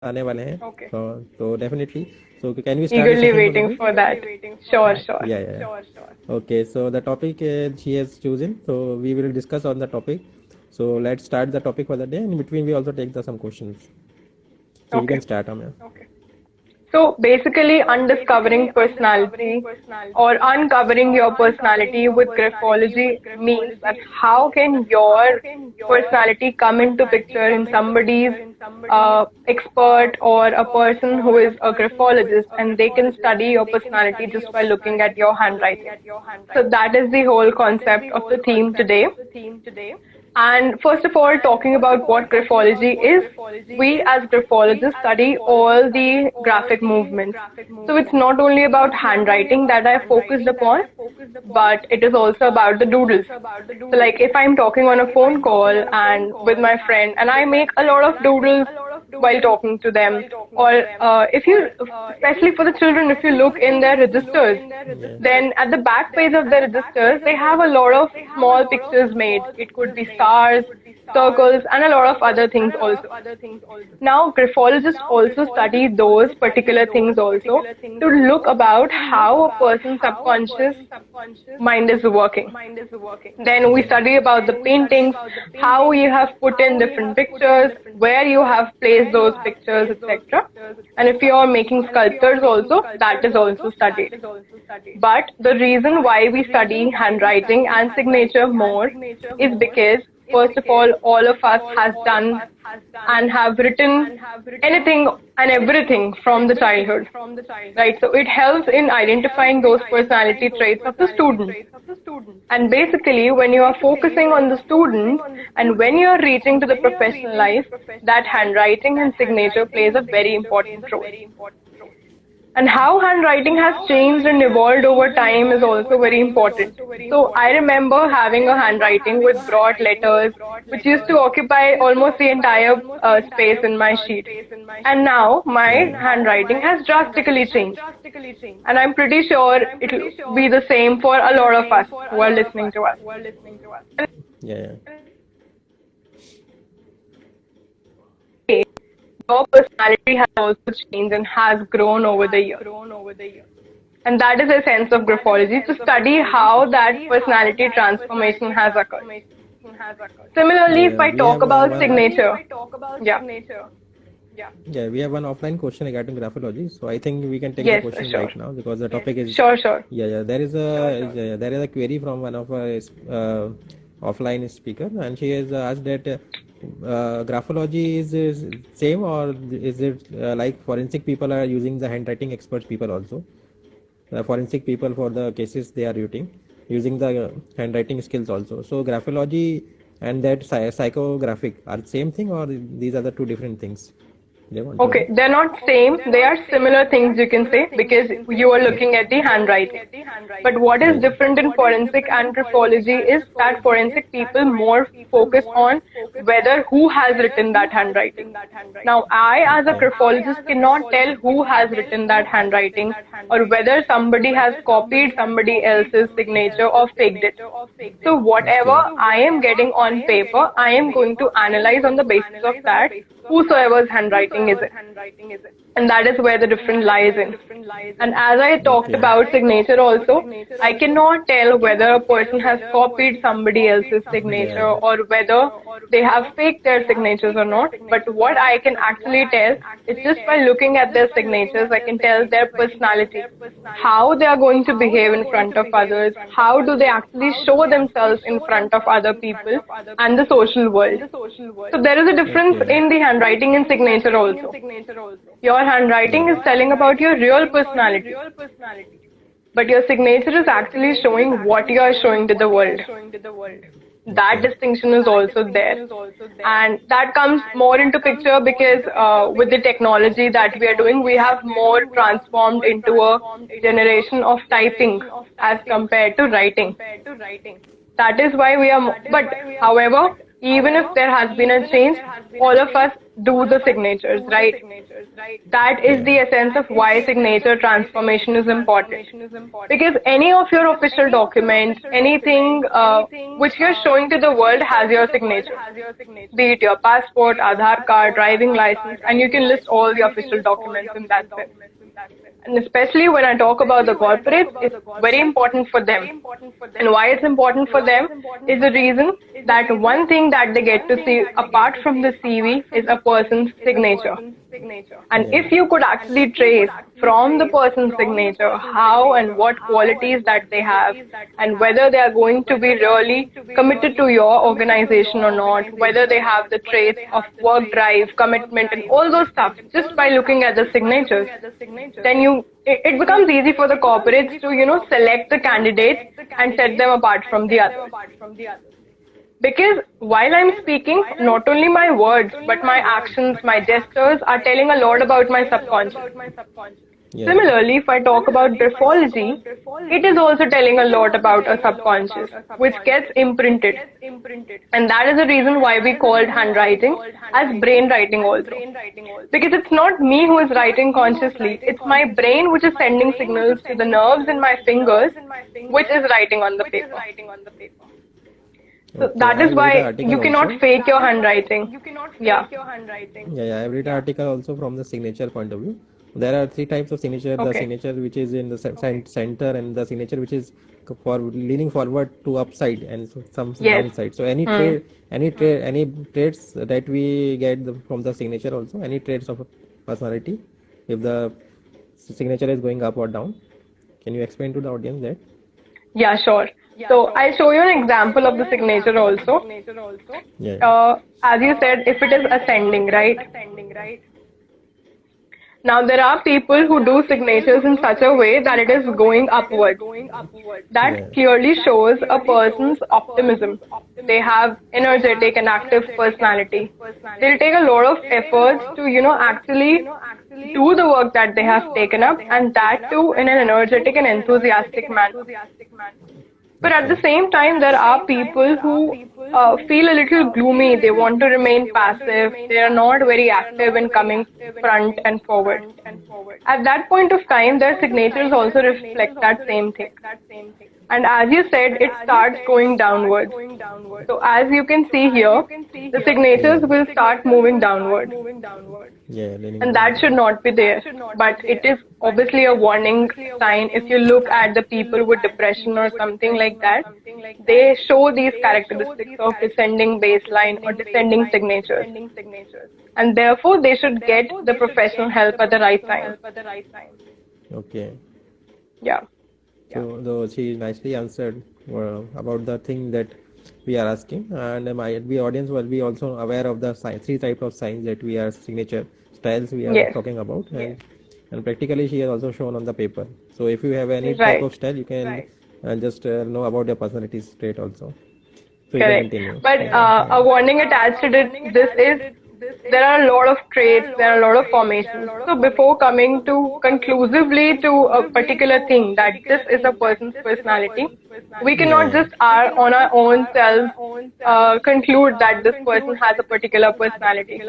आने वाले हैं. Okay. So definitely. So can we start the Eagerly session for the waiting day? for that. Sure, sure. Yeah. Okay. So the topic she has chosen. So we will discuss on the topic. So let's start the topic for the day. In between, we also take some questions. So you Okay. can start, Amya. So basically, undiscovering personality or uncovering your personality with graphology means that how can your personality come into picture in somebody's expert or a person who is a graphologist, and they can study your personality just by looking at your handwriting. So that is the whole concept of the theme today. And first of all, talking about what graphology is, we as graphologists study all the graphic movements. So it's not only about handwriting that I focused upon, but it is also about the doodles. So like if I'm talking on a phone call and with my friend and I make a lot of doodles while talking to them, or if you, especially for the children, if you look in their registers, then at the back page of the registers, they have a lot of small pictures made. It could be stars, circles, and a lot of other things also. Now, graphologists also study those particular things also to look about how a person's subconscious mind is working. Then we study about the paintings, how you have put in different pictures, where you have placed those pictures, etc. And if you are making sculptures also, that is also studied. But the reason why we study handwriting and signature more is because, first of all of us has done and have written anything and everything from the childhood, right? So it helps in identifying those personality traits of the students. And basically, when you are focusing on the students and when you are reaching to the professional life, that handwriting and signature plays a very important role. And how handwriting has changed and evolved over time is also very important. So I remember having a handwriting with broad letters, which used to occupy almost the entire space in my sheet. And now my handwriting has drastically changed. And I'm pretty sure it will be the same for a lot of us who are listening to us. Yeah. Your personality has also changed and has grown over the years. And that is a sense of graphology, to study how that personality transformation has occurred. Similarly, if I talk about signature, yeah. Yeah, we have one offline question regarding graphology, so I think we can take the question right now because the topic is sure. Yeah. There is a query from one of our offline speaker, and she has asked that graphology is same, or is it like forensic people are using the handwriting experts people also? Forensic people for the cases they are using the handwriting skills also. So graphology and that psychographic are the same thing, or these are the two different things? Okay, they're not same. They are similar things, you can say, because you are looking at the handwriting. But what is different in forensic and graphology is that forensic people more focus on whether who has written that handwriting. Now, I as a graphologist cannot tell who has written that handwriting or whether somebody has copied somebody else's signature or faked it. So whatever I am getting on paper, I am going to analyze on the basis of that whosoever's handwriting is it. And that is where the difference lies in. And as I talked about signature also, I cannot tell whether a person has copied somebody else's signature or whether they have faked their signatures or not. But what I can actually tell is just by looking at their signatures, I can tell their personality, how they are going to behave in front of others, how do they actually show themselves in front of other people and the social world. So there is a difference in the handwriting and signature also. Your handwriting is telling about your real personality, but your signature is actually showing what you are showing to the world. That distinction is also there, and that comes more into picture because with the technology that we are doing, we have more transformed into a generation of typing as compared to writing. That is why we are but however, even if there has been a change, all of us do the signatures, right? That is the essence of why signature transformation is important. Because any of your official documents, anything which you're showing to the world has your signature. Be it your passport, Aadhaar card, driving license, and you can list all the official documents in that sense. And especially when I talk about the corporates, it's very important for them. And why it's important for them is the reason that one thing that they get to see apart from the CV is a person's signature. And if you could actually trace from the person's signature how and what qualities that they have and whether they are going to be really committed to your organization or not, whether they have the traits of work drive, commitment and all those stuff just by looking at the signatures, then it becomes easy for the corporates to, select the candidates and set them apart from the others. Because while I'm speaking, not only my words, but my actions, my gestures are telling a lot about my subconscious. Yeah. Similarly, if I talk about graphology, it is also telling a lot about a subconscious, which gets imprinted. And that is the reason why we called handwriting as brain writing also. Because it's not me who is writing consciously, it's my brain which is sending signals to the nerves in my fingers, which is writing on the paper. So Okay, that I is read why an article you cannot also. fake your handwriting. Yeah. Yeah, I read an article also from the signature point of view. There are three types of signature: the Okay. signature which is in the center, and the signature which is for leaning forward to upside, and some Yes. downside. So any traits that we get from the signature also, any traits of a personality, if the signature is going up or down. Can you explain to the audience that? Yeah, sure. So I'll show you an example of the signature also. Yeah. As you said, if it is ascending, right? Now there are people who do signatures in such a way that it is going upwards. That Yeah. clearly shows a person's optimism. They have energetic and active personality. They'll take a lot of efforts to, actually do the work that they have taken up, and that too in an energetic and enthusiastic manner. But at the same time, there are people who feel a little gloomy. They want to remain passive. They are not very active in coming front and forward. At that point of time, their signatures also reflect that same thing. And as you said, it starts going downwards. So as you can see here, the signatures will start moving downward. Yeah, leaning And that should not be there. But it is obviously a warning sign. If you look at the people with depression or something like that, they show these characteristics of descending baseline or descending signatures. And therefore, they should get the professional help at the right time. Okay. Yeah. So though she nicely answered about the thing that we are asking, and my audience will be also aware of the three types of signs that we are signature styles we are Yes. talking about, and practically she has also shown on the paper. So if you have any type Right. of style, you can just know about your personality trait also. So you can Correct. continue. But a warning attached to this is there are a lot of traits, there are a lot of formations. So before coming to conclusively to a particular thing that this is a person's personality, we cannot just on our own self conclude that this person has a particular personality.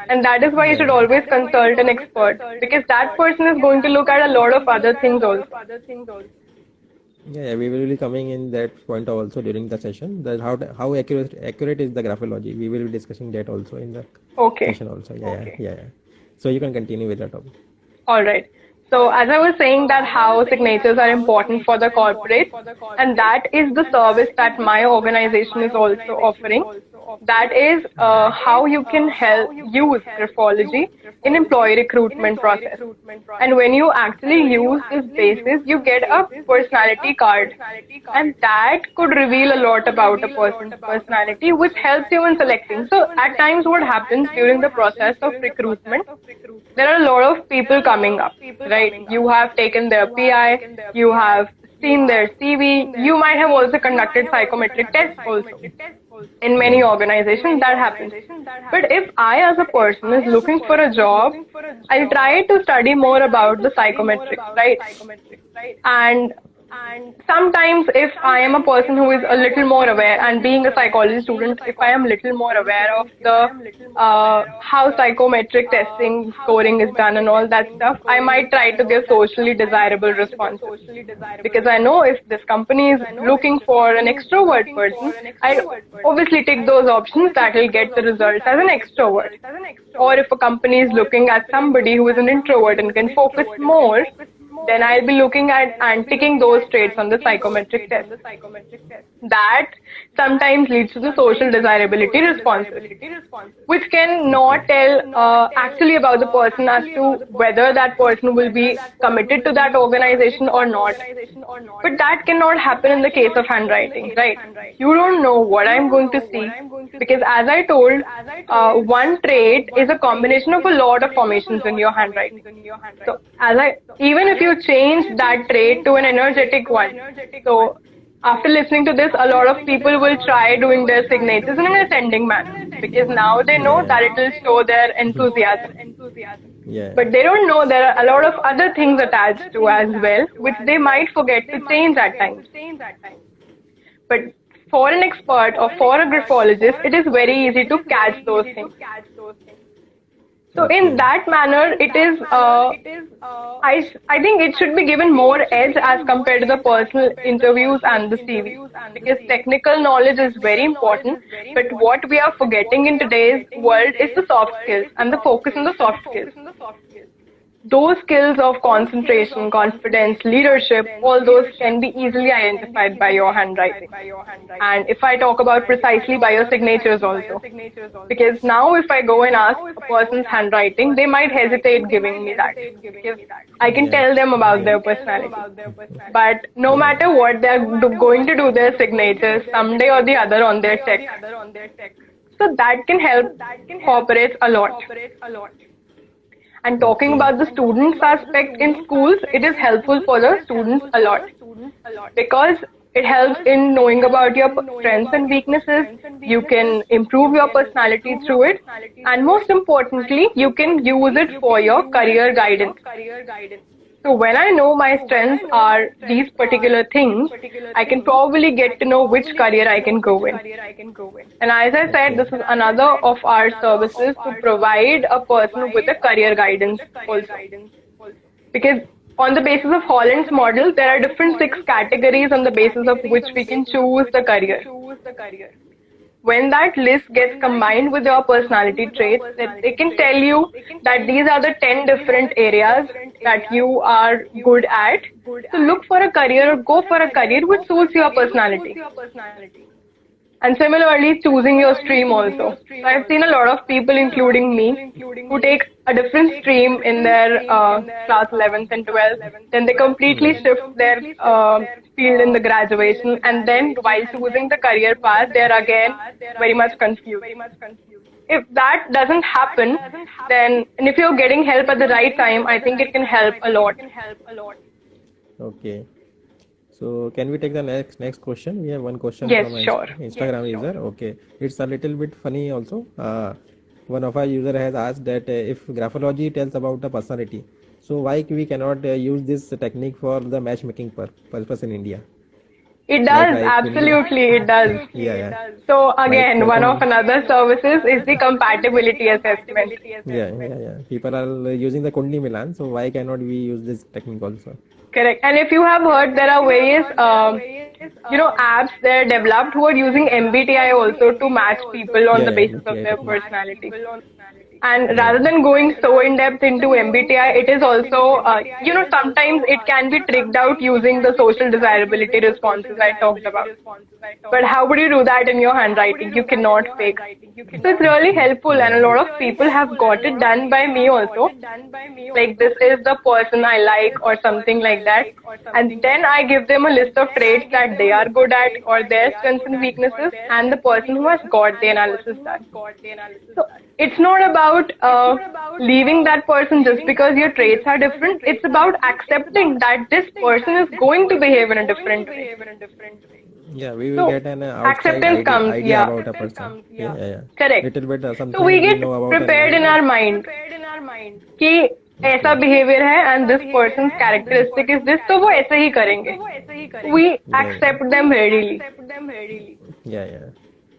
And that is why you should always consult an expert, because that person is going to look at a lot of other things also. Yeah, we will be coming in that point also during the session. That how accurate is the graphology. We will be discussing that also in the Okay. session also. Yeah. So you can continue with the topic. All right. So as I was saying that how signatures are important for the corporate, and that is the service that my organization is also offering. That is how you can use graphology in employee recruitment process. And when you actually use this basis, you get a personality card, and that could reveal a lot about a person's personality, which helps you in selecting. So at times what happens during the process of recruitment, there are a lot of people coming up, right? You have taken their PI, you have seen their CV, you might have also conducted psychometric tests also. In many organizations that happens. But if I as a person is looking for a job, I'll try to study more about the psychometrics, right? And And sometimes if I am a person who is a little more aware, and being a psychology student, if I am little more aware of the how psychometric testing scoring is done and all that stuff, I might try to give socially desirable responses. Because I know if this company is looking for an extrovert person, I obviously take those options that will get the results as an extrovert. Or if a company is looking at somebody who is an introvert and can focus more, then I'll be looking at and ticking those traits on the psychometric test. That sometimes leads to the social desirability responses, which can not tell actually about the person as to whether that person will be committed to that organization or not. But that cannot happen in the case of handwriting, right? You don't know what I'm going to see, because as I told, one trait is a combination of a lot of formations in your handwriting. So even if you change that trait to an energetic one, so after listening to this, a lot of people will try doing their signatures in an ascending manner, because now they know that it will show their enthusiasm. Yeah. But they don't know there are a lot of other things attached to as well, which they might forget to change at times. But for an expert or for a graphologist, it is very easy to catch those things. So in that manner, it is, I think it should be given more edge as compared to the personal interviews and the CVs, because technical knowledge is very important, but what we are forgetting in today's world is the soft skills and the focus on the soft skills. Those skills of concentration, confidence, leadership, all those can be easily identified by your handwriting. And if I talk about precisely by your signatures also, because now if I go and ask a person's handwriting, they might hesitate giving me that, because I can tell them about their personality. But no matter what, they're going to do their signatures someday or the other on their check. So that can help corporates a lot. And talking about the students aspect in schools, it is helpful for the students a lot, because it helps in knowing about your strengths and weaknesses. You can improve your personality through it, and most importantly, you can use it for your career guidance. So when I know my strengths are these particular things, I can probably get to know which career I can go in. And as I said, this is another of our services to provide a person with a career guidance also. Because on the basis of Holland's model, there are different 6 categories on the basis of which we can choose the career. When that list gets combined with your personality traits, they can tell you that these are the 10 different areas that you are good at. So look for a career or go for a career which suits your personality. And similarly, choosing your stream also. So I've seen a lot of people, including me, who take a different stream in their class 11th and 12th. Then they completely shift their field in the graduation. And then while choosing the career path, they're again very much confused. If that doesn't happen, then, and if you're getting help at the right time, I think it can help a lot. Okay. So can we take the next question? We have one question Yes, from sure. Instagram user. Okay, it's a little bit funny also. One of our user has asked that if graphology tells about the personality, so why we cannot use this technique for the matchmaking purpose in India? It does, absolutely, it does. Yeah. So again, one of another services is the compatibility assessment. Yeah. People are using the Kundli Milan, so why cannot we use this technique also? Correct. And if you have heard, there are various, apps they're developed who are using MBTI also to match people on the basis of their personality. And rather than going so in depth into MBTI, it is also, sometimes it can be tricked out using the social desirability responses I talked about. But how would you do that in your handwriting? You cannot fake. So it's really helpful, and a lot of people have got it done by me also. Like, this is the person I like or something like that. And then I give them a list of traits that they are good at or their strengths and weaknesses, and the person who has got the analysis done. So it's not about leaving that person just because your traits are different. It's about accepting that this person is going to behave in a different way. Yeah, we will get an acceptance comes, idea about a person. Yeah. Correct. Little bit something So we get know about prepared in our mind कि ऐसा behavior है and this person's characteristic is this, तो वो ऐसे ही करेंगे. we accept them readily. Yeah.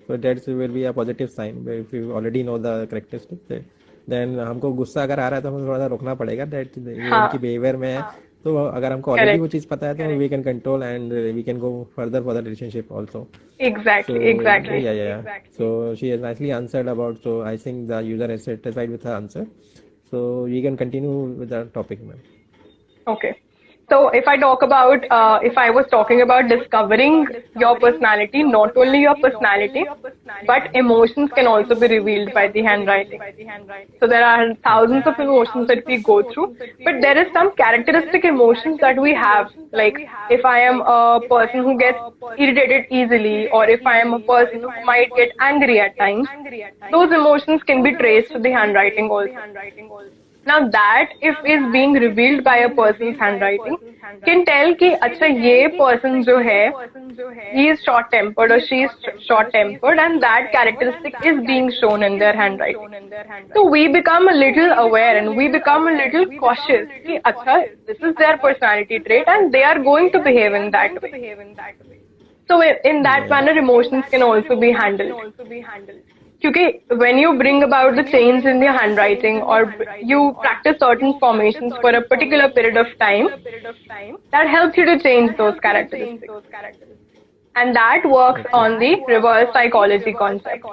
So that will be a positive sign. But if you already know the characteristics, then हमको गुस्सा अगर आ रहा है तो हमें थोड़ा सा रोकना पड़ेगा. That ये उनकी behavior में है. तो अगर हमको already वो चीज़ पता है तो we can control and we can go further for the relationship also. Exactly. Yeah. So she has nicely answered about. So I think the user is satisfied with her answer. So we can continue with the topic, ma'am. Okay. So if I talk about, if I was talking about discovering your personality, not only your personality, but emotions can also be revealed by the handwriting. So there are thousands of emotions that we go through, but there is some characteristic emotions that we have. Like if I am a person who gets irritated easily, or if I am a person who might get angry at times, those emotions can be traced to the handwriting also. Now that if is being revealed by a person's handwriting can tell कि अच्छा ये person जो है he is short tempered or she is short tempered, and that characteristic is being shown in their handwriting. So we become a little aware and we become a little cautious कि अच्छा this is their personality trait and they are going to behave in that way. So in that manner emotions can also be handled. Because when you bring about the change in your handwriting or you practice certain formations for a particular period of time, that helps you to change those characteristics. And that works on the reverse psychology concept.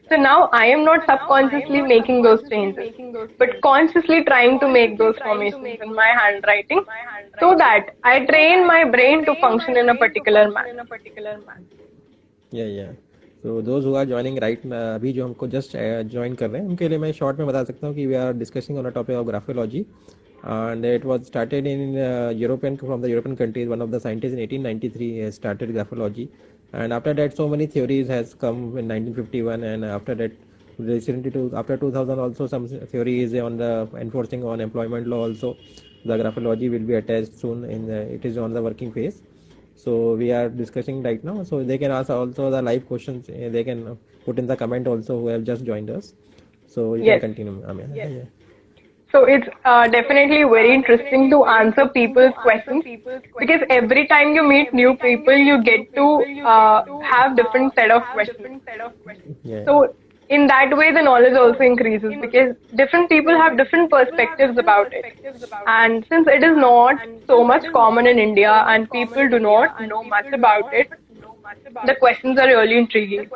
So now I am not subconsciously making those changes, but consciously trying to make those formations in my handwriting so that I train my brain to function in a particular manner. Yeah. So those who are joining right now, अभी जो हमको just join कर रहे हैं उनके लिए मैं short में बता सकता हूँ कि we are discussing on a topic of graphology, and it was started in from the European countries. One of the scientists in 1893 has started graphology, and after that so many theories has come in 1951, and after that recently after 2000 also some theory is on the enforcing on employment law also. The graphology will be attached soon it is on the working phase. So we are discussing right now. So they can ask also the live questions. They can put in the comment also who have just joined us. So you can continue. Yeah. So it's definitely very interesting to answer people's questions, because every time you meet new people, you get to have different set of questions. Yeah. So in that way, the knowledge also increases because different people have different perspectives about it. And since it is not so much common in India and people do not know much about it, the questions are really intriguing.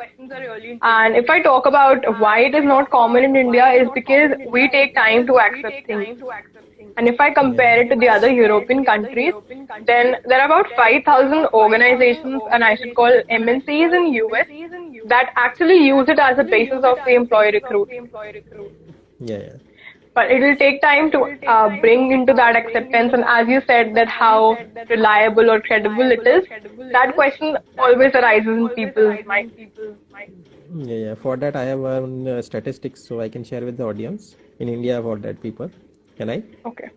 And if I talk about why it is not common in India, is because we take time to accept things. And if I compare it to the other European countries, then there are about 5,000 organizations, and I should call MNCs in US, that actually use it as a basis of the employee recruitment. Yeah. But it will take time to bring into that acceptance, and as you said that how reliable or credible it is, that question always arises in people's mind. Yeah. For that I have statistics, so I can share with the audience in India for that people. Can I? Okay.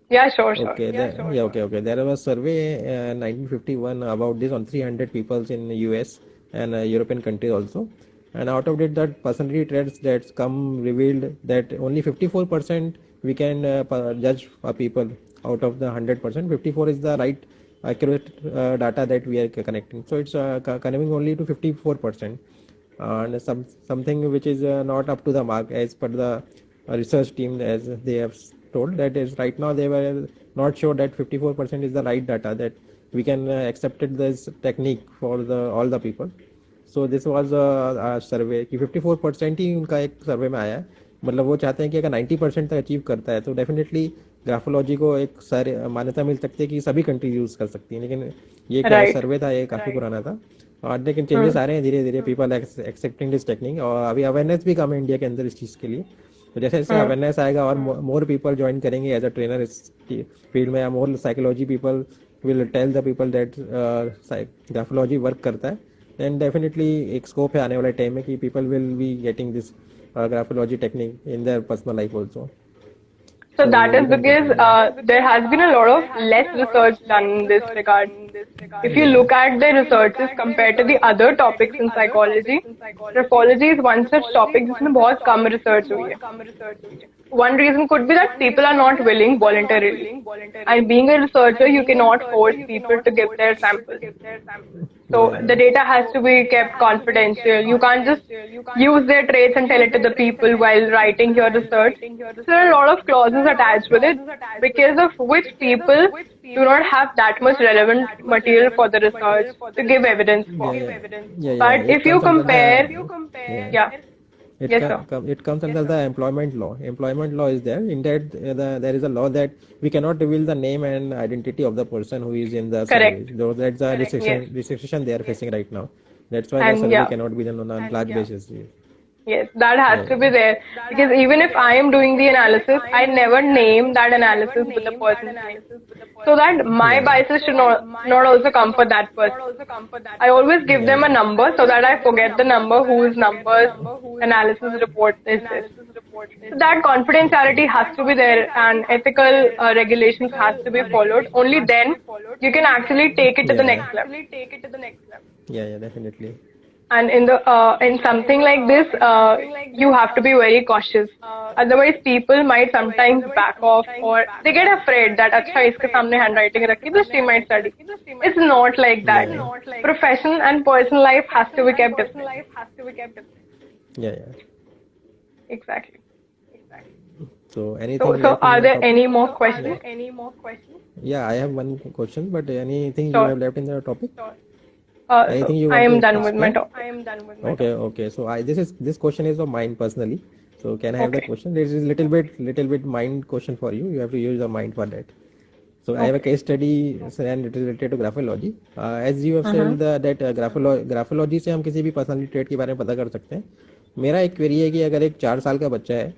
Yeah, sure. Okay. Okay. There was a survey in 1951 about this on 300 people in the US and European countries also. And out of it, that personality traits that come revealed that only 54% we can judge a people out of the 100%. 54 is the right accurate data that we are connecting. So it's connecting only to 54%, and something which is not up to the mark as per the research team, as they have told that is right now they were not sure that 54% is the right data that we can accepted this technique for all the people. So this was a survey कि 54% ही उनका एक सर्वे में आया है. मतलब वो चाहते हैं कि अगर 90% तक अचीव करता है तो डेफिनेटली ग्राफोलॉजी को एक मान्यता मिल सकती है कि सभी कंट्री यूज कर सकती हैं. लेकिन ये क्या सर्वे था, ये काफी पुराना था, और लेकिन चेंजेस आ रहे हैं धीरे धीरे. पीपल एक्सेप्टिंग दिस टेक्निक, और अभी अवेयरनेस भी कम है इंडिया के अंदर इस चीज के लिए. तो जैसे जैसे अवेयरनेस आएगा और मोर पीपल ज्वाइन करेंगे एज अ ट्रेनर इस फील्ड में, more psychology people will tell the people that graphology work करता है, then definitely एक scope है आने वाले टाइम में कि people will be getting this graphology technique in their personal life also. So that is because there has been a lot of less research done in this regard. If you look at the researches compared to the other topics in psychology, graphology is one such topic जिसमें बहुत कम research हुई है. One reason could be that people are not willing voluntarily. And being a researcher, you cannot force people to give their samples. So the data has to be kept confidential. You can't just use their traits and tell it to the people while writing your research. So there are a lot of clauses attached with it, because of which people do not have that much relevant material for the research to give evidence for. But It if you comes under compare, yeah. yeah, yes, sir. It comes under the employment law. Employment law is there. In that, there is a law that we cannot reveal the name and identity of the person who is in the Correct. survey. Though that's a restriction they are facing right now. That's why the And survey cannot be done on a large basis. Yes, that has to be there, because even if I am doing the analysis, I never name that analysis with the person's name, so that my biases should not also come for that person. I always give them a number so that I forget the number whose numbers analysis report is this. So that confidentiality has to be there, and ethical regulations has to be followed. Only then you can actually take it to the next level. Yeah, definitely. And in something like this, you have to be very cautious. Otherwise, people might sometimes back off, or they get afraid that अच्छा इसके सामने handwriting रखी तो she might study. It's not like that. Profession and personal life has to be kept different. Yeah. Exactly. So anything. So are there any more questions? Yeah, I have one question, but anything you have left in the topic? Anything you I want am to done with my explain? talk. Okay. So this question is of mine personally. So can I have the Okay. question? This is little bit mind question for you. You have to use your mind for that. So I have a case study and it is related to graphology. As you have said that graphology से हम किसी भी personality trait के बारे में पता कर सकते हैं. मेरा एक क्वेरी है कि अगर एक 4 साल का बच्चा है,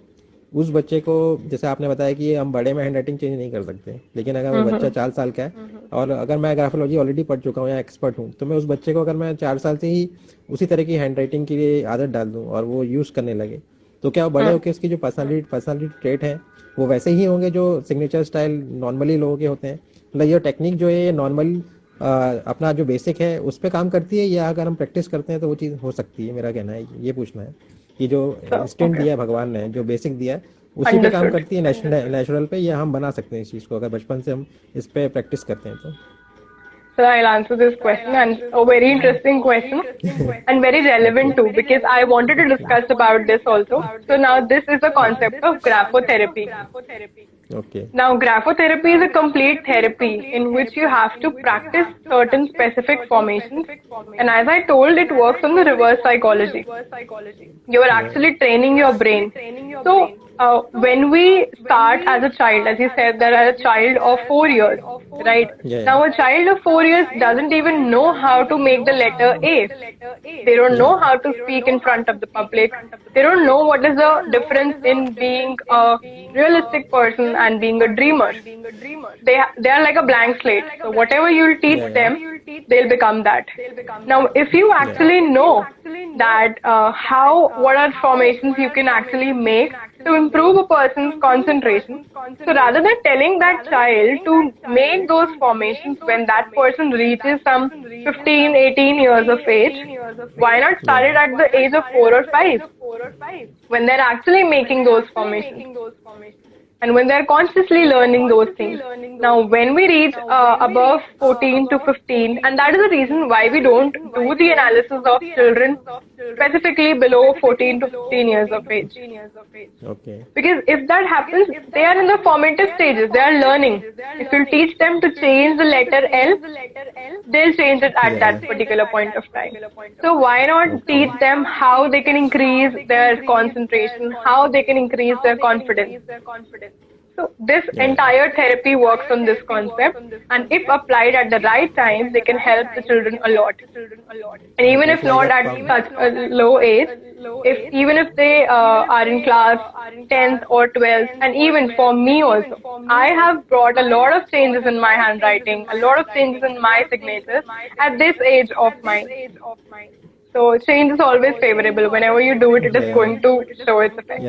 उस बच्चे को जैसे आपने बताया कि हम बड़े में हैंडराइटिंग चेंज नहीं कर सकते, लेकिन अगर वो बच्चा 4 साल का है और अगर मैं ग्राफोलॉजी ऑलरेडी पढ़ चुका हूँ या एक्सपर्ट हूँ, तो मैं उस बच्चे को अगर मैं 4 साल से ही उसी तरह की हैंडराइटिंग की आदत डाल दूँ और वो यूज़ करने लगे, तो क्या वो बड़े होकर उसकी जो पर्सनालिटी ट्रेट है वो वैसे ही होंगे जो सिग्नेचर स्टाइल नॉर्मली लोगों के होते हैं? मतलब ये टेक्निक जो है ये नॉर्मल अपना जो बेसिक है उस पर काम करती है, या अगर हम प्रैक्टिस करते हैं तो वो चीज़ हो सकती है? मेरा कहना है ये पूछना है कि जो इंस्टेंट दिया भगवान ने, जो बेसिक दिया है, उसी पे काम करती है नेचुरल पे, या हम बना सकते हैं इस चीज़ को अगर बचपन से हम इस पे प्रैक्टिस करते हैं तो? So I'll answer this question, and a very interesting question and very relevant too, because I wanted to discuss about this also. So now this is the concept of graphotherapy. Okay. Now graphotherapy is a complete therapy in which you have to practice certain specific formations, and as I told, it works on the reverse psychology. You are actually training your brain. So when we start as a child, as you said, that as a child of 4 years, right? Yeah. Now a child of 4 years doesn't even know how to make the letter A. They don't know how to speak in front of the public. They don't know what is the difference in being a realistic person and being a dreamer. They are like a blank slate. So whatever you'll teach them, they'll become that. Now, if you actually know that what are formations you can actually make to improve a person's concentration, so rather than telling that child to make those formations when that person reaches some 15, 18 years of age, why not start it at the age of 4 or 5, when they're actually making those formations and when they're consciously learning those things. Now, when we reach above 14 to 15, and that is the reason why we don't do the analysis of children specifically below 14 to 15 years of age. Okay. Because if that happens, they are in the formative stages, they are learning. If you teach them to change the letter L, they'll change it at that particular point of time. So why not teach them how they can increase their concentration, how they can increase their confidence? So this entire therapy works on this concept, and if applied at the right time, they can help the children a lot. And even if not at such a low age, even if they are in class 10th or 12th, and even for me also, I have brought a lot of changes in my handwriting, a lot of changes in my signatures at this age of mine. So change is always favorable. Whenever you do it, it is going to show its effect.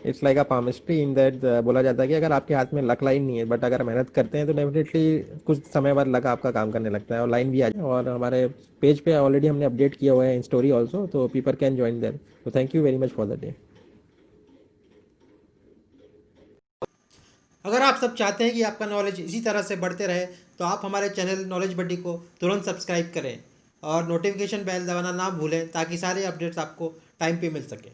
It's like a palmistry in that बोला जाता है कि अगर आपके हाथ में luck line नहीं है बट अगर मेहनत करते हैं तो डेफिनेटली कुछ समय बाद लक आपका काम करने लगता है और लाइन भी आ जाए। और हमारे पेज पे ऑलरेडी हमने अपडेट किया हुआ है इन स्टोरी ऑल्सो, तो पीपल कैन ज्वाइन देयर। तो thank you very much for the day. अगर आप सब चाहते हैं कि आपका नॉलेज इसी तरह से बढ़ते रहे तो आप हमारे चैनल नॉलेज बड्डी को तुरंत सब्सक्राइब करें और नोटिफिकेशन बेल दबाना ना भूलें ताकि सारे अपडेट्स आपको टाइम पे मिल सकें।